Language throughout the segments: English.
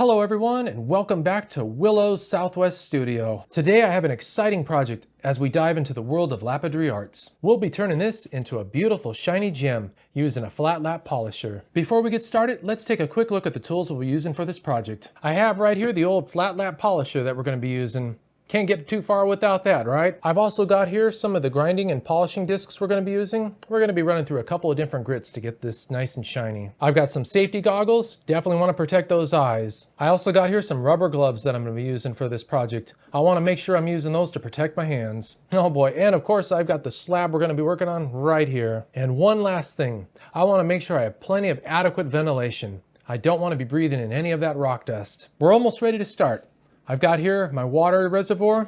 Hello everyone and welcome back to Willow's Southwest Studio. Today I have an exciting project as we dive into the world of lapidary arts. We'll be turning this into a beautiful shiny gem using a flat lap polisher. Before we get started, let's take a quick look at the tools we'll be using for this project. I have right here the old flat lap polisher that we're going to be using. Can't get too far without that, right? I've also got here some of the grinding and polishing discs we're going to be using. We're going to be running through a couple of different grits to get this nice and shiny. I've got some safety goggles, definitely want to protect those eyes. I also got here some rubber gloves that I'm going to be using for this project. I want to make sure I'm using those to protect my hands. Oh boy, and of course I've got the slab we're going to be working on right here. And one last thing, I want to make sure I have plenty of adequate ventilation. I don't want to be breathing in any of that rock dust. We're almost ready to start. I've got here my water reservoir.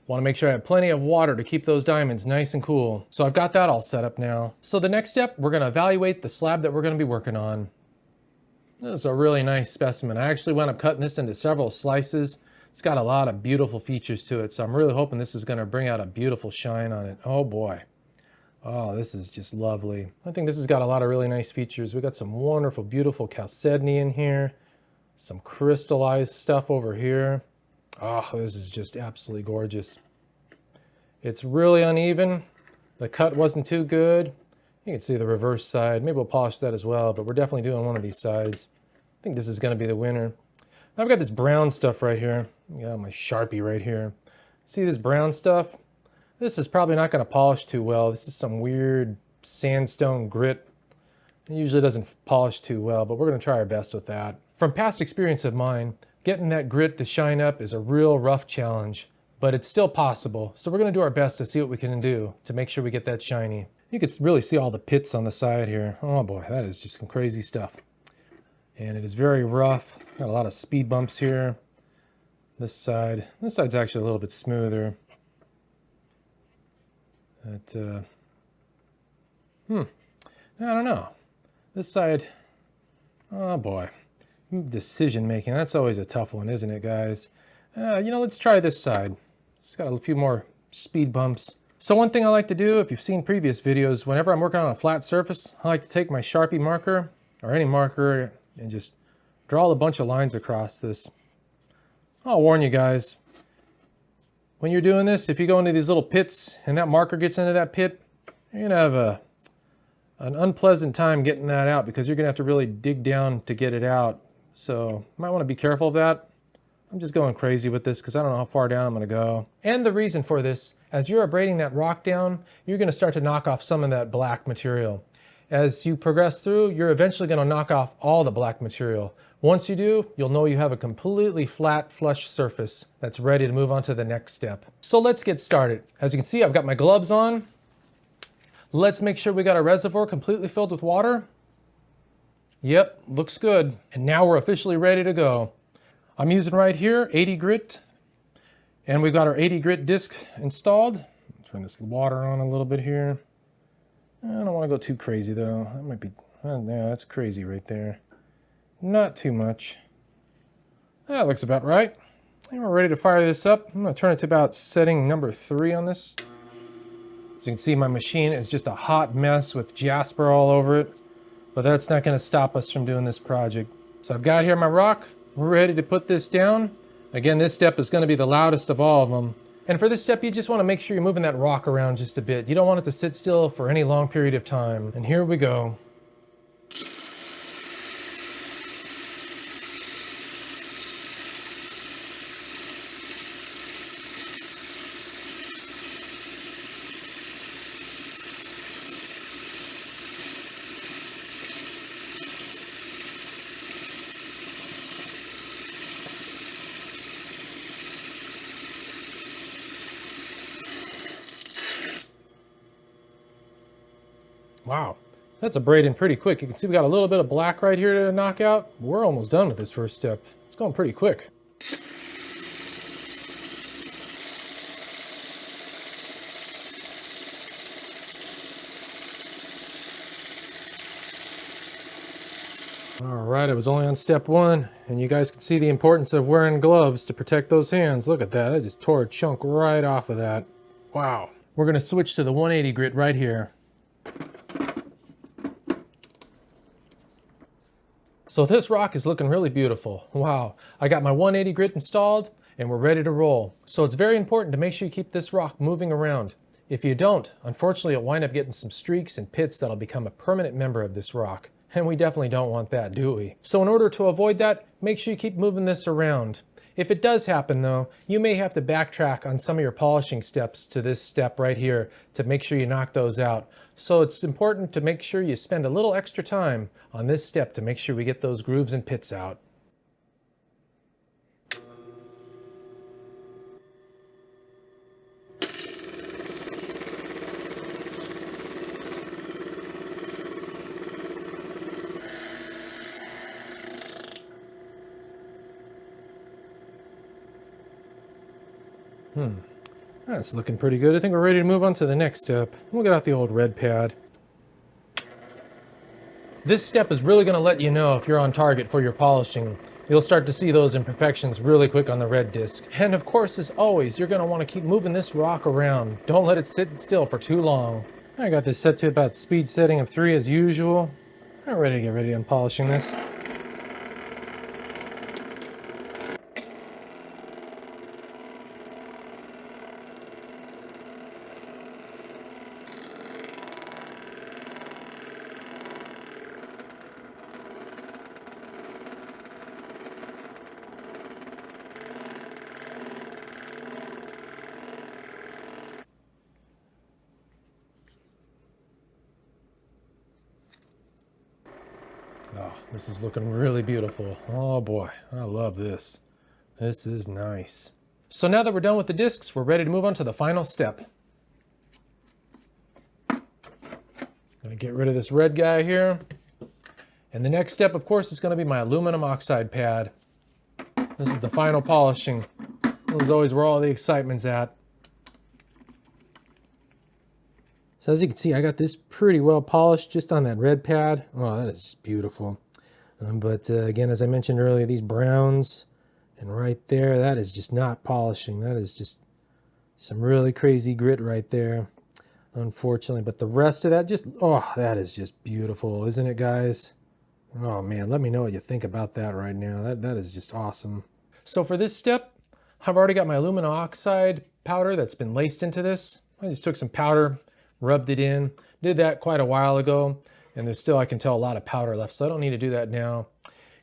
Want to make sure I have plenty of water to keep those diamonds nice and cool. So I've got that all set up now. So the next step, we're going to evaluate the slab that we're going to be working on. This is a really nice specimen. I actually wound up cutting this into several slices. It's got a lot of beautiful features to it, so I'm really hoping this is going to bring out a beautiful shine on it. Oh boy. Oh, this is just lovely. I think this has got a lot of really nice features. We got some wonderful, beautiful chalcedony in here. Some crystallized stuff over here. Oh, this is just absolutely gorgeous. It's really uneven. The cut wasn't too good. You can see the reverse side. Maybe we'll polish that as well, but we're definitely doing one of these sides. I think this is going to be the winner. I've got this brown stuff right here. Got my Sharpie right here. See this brown stuff? This is probably not going to polish too well. This is some weird sandstone grit. It usually doesn't polish too well, but we're going to try our best with that. From past experience of mine, getting that grit to shine up is a real rough challenge, but it's still possible. So we're going to do our best to see what we can do to make sure we get that shiny. You can really see all the pits on the side here. Oh boy, that is just some crazy stuff. And it is very rough. Got a lot of speed bumps here. This side's actually a little bit smoother. But, I don't know. This side, oh boy. Decision making, that's always a tough one, isn't it, guys? Let's try this side. It's got a few more speed bumps. So one thing I like to do, if you've seen previous videos, whenever I'm working on a flat surface, I like to take my Sharpie marker, or any marker, and just draw a bunch of lines across this. I'll warn you guys, when you're doing this, if you go into these little pits, and that marker gets into that pit, you're gonna have an unpleasant time getting that out, because you're gonna have to really dig down to get it out. So you might want to be careful of that. I'm just going crazy with this because I don't know how far down I'm going to go. And the reason for this, as you're abrading that rock down, you're going to start to knock off some of that black material. As you progress through, you're eventually going to knock off all the black material. Once you do, you'll know you have a completely flat, flush surface that's ready to move on to the next step. So let's get started. As you can see, I've got my gloves on. Let's make sure we got our reservoir completely filled with water. Yep, looks good. And now we're officially ready to go. I'm using right here 80 grit, and we've got our 80 grit disc installed. Turn this water on a little bit here. I don't want to go too crazy though. That might be, yeah, that's crazy right there. Not too much. That looks about right. And we're ready to fire this up. I'm going to turn it to about setting number 3 on this. As you can see, my machine is just a hot mess with jasper all over it. But that's not going to stop us from doing this project. So I've got here my rock. We're ready to put this down. Again, this step is going to be the loudest of all of them. And for this step, you just want to make sure you're moving that rock around just a bit. You don't want it to sit still for any long period of time. And here we go. Wow, that's abrading pretty quick. You can see we got a little bit of black right here to knock out. We're almost done with this first step. It's going pretty quick. All right, I was only on step 1, and you guys can see the importance of wearing gloves to protect those hands. Look at that, I just tore a chunk right off of that. Wow. We're gonna switch to the 180 grit right here. So this rock is looking really beautiful. Wow, I got my 180 grit installed and we're ready to roll. So it's very important to make sure you keep this rock moving around. If you don't, unfortunately you'll wind up getting some streaks and pits that'll become a permanent member of this rock. And we definitely don't want that, do we? So in order to avoid that, make sure you keep moving this around. If it does happen though, you may have to backtrack on some of your polishing steps to this step right here to make sure you knock those out. So it's important to make sure you spend a little extra time on this step to make sure we get those grooves and pits out. That's looking pretty good. I think we're ready to move on to the next step. We'll get out the old red pad. This step is really going to let you know if you're on target for your polishing. You'll start to see those imperfections really quick on the red disc. And of course, as always, you're going to want to keep moving this rock around. Don't let it sit still for too long. I got this set to about speed setting of 3 as usual. I'm ready to get ready on polishing this. Oh, this is looking really beautiful. Oh boy, I love this. This is nice. So now that we're done with the discs, we're ready to move on to the final step. Gonna get rid of this red guy here. And the next step, of course, is gonna be my aluminum oxide pad. This is the final polishing. This is always where all the excitement's at. So as you can see, I got this pretty well polished just on that red pad. Oh, that is just beautiful. But again, as I mentioned earlier, these browns and right there, that is just not polishing. That is just some really crazy grit right there, unfortunately. But the rest of that just, oh, that is just beautiful, isn't it, guys? Oh man, let me know what you think about that right now. That is just awesome. So for this step, I've already got my aluminum oxide powder that's been laced into this. I just took some powder, rubbed it in, did that quite a while ago, and there's still, I can tell, a lot of powder left, so I don't need to do that now.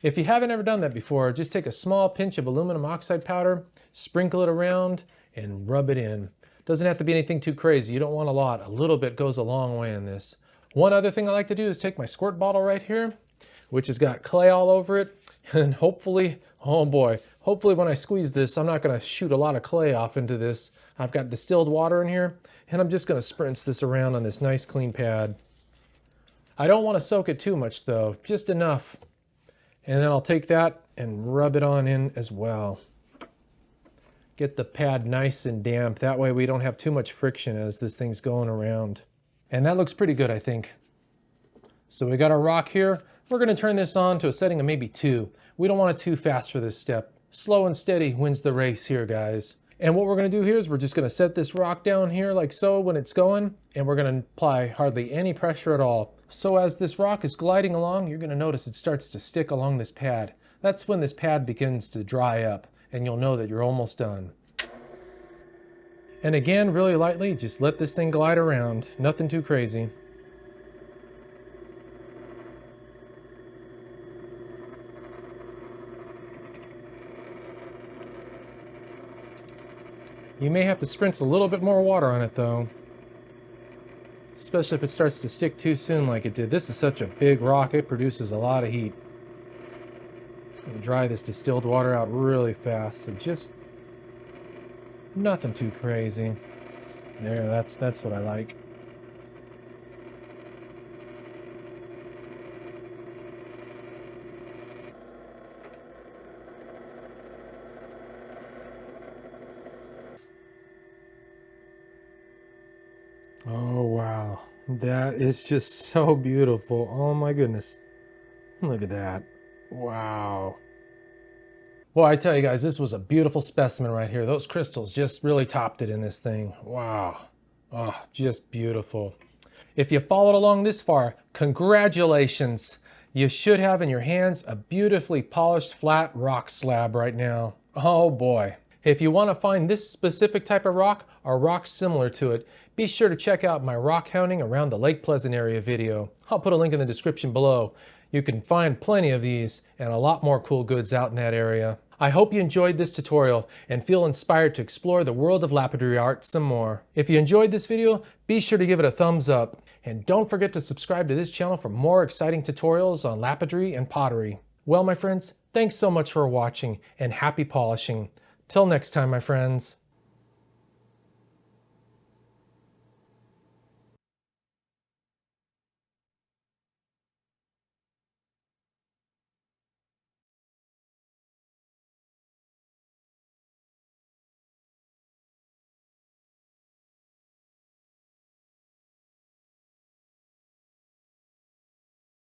If you haven't ever done that before, just take a small pinch of aluminum oxide powder, sprinkle it around, and rub it in. Doesn't have to be anything too crazy. You don't want a lot. A little bit goes a long way in this. One other thing I like to do is take my squirt bottle right here, which has got clay all over it, and hopefully, oh boy, hopefully when I squeeze this, I'm not going to shoot a lot of clay off into this. I've got distilled water in here, and I'm just going to spritz this around on this nice clean pad. I don't want to soak it too much though, just enough. And then I'll take that and rub it on in as well. Get the pad nice and damp. That way we don't have too much friction as this thing's going around. And that looks pretty good, I think. So we got our rock here. We're going to turn this on to a setting of maybe 2. We don't want it too fast for this step. Slow and steady wins the race here, guys. And what we're going to do here is we're just going to set this rock down here like so when it's going, and we're going to apply hardly any pressure at all. So as this rock is gliding along, you're going to notice it starts to stick along this pad. That's when this pad begins to dry up, and you'll know that you're almost done. And again, really lightly, just let this thing glide around. Nothing too crazy. You may have to spritz a little bit more water on it though, especially if it starts to stick too soon like it did. This is such a big rock, it produces a lot of heat. It's going to dry this distilled water out really fast, so just nothing too crazy. There, that's what I like. Oh wow, that is just so beautiful. Oh my goodness, look at that. Wow. Well, I tell you guys, this was a beautiful specimen right here. Those crystals just really topped it in this thing. Wow. Oh, just beautiful. If you followed along this far, congratulations. You should have in your hands a beautifully polished flat rock slab right now. Oh boy. If you want to find this specific type of rock or rocks similar to it, be sure to check out my rockhounding around the Lake Pleasant area video. I'll put a link in the description below. You can find plenty of these and a lot more cool goods out in that area. I hope you enjoyed this tutorial and feel inspired to explore the world of lapidary art some more. If you enjoyed this video, be sure to give it a thumbs up. And don't forget to subscribe to this channel for more exciting tutorials on lapidary and pottery. Well, my friends, thanks so much for watching and happy polishing. Till next time, my friends.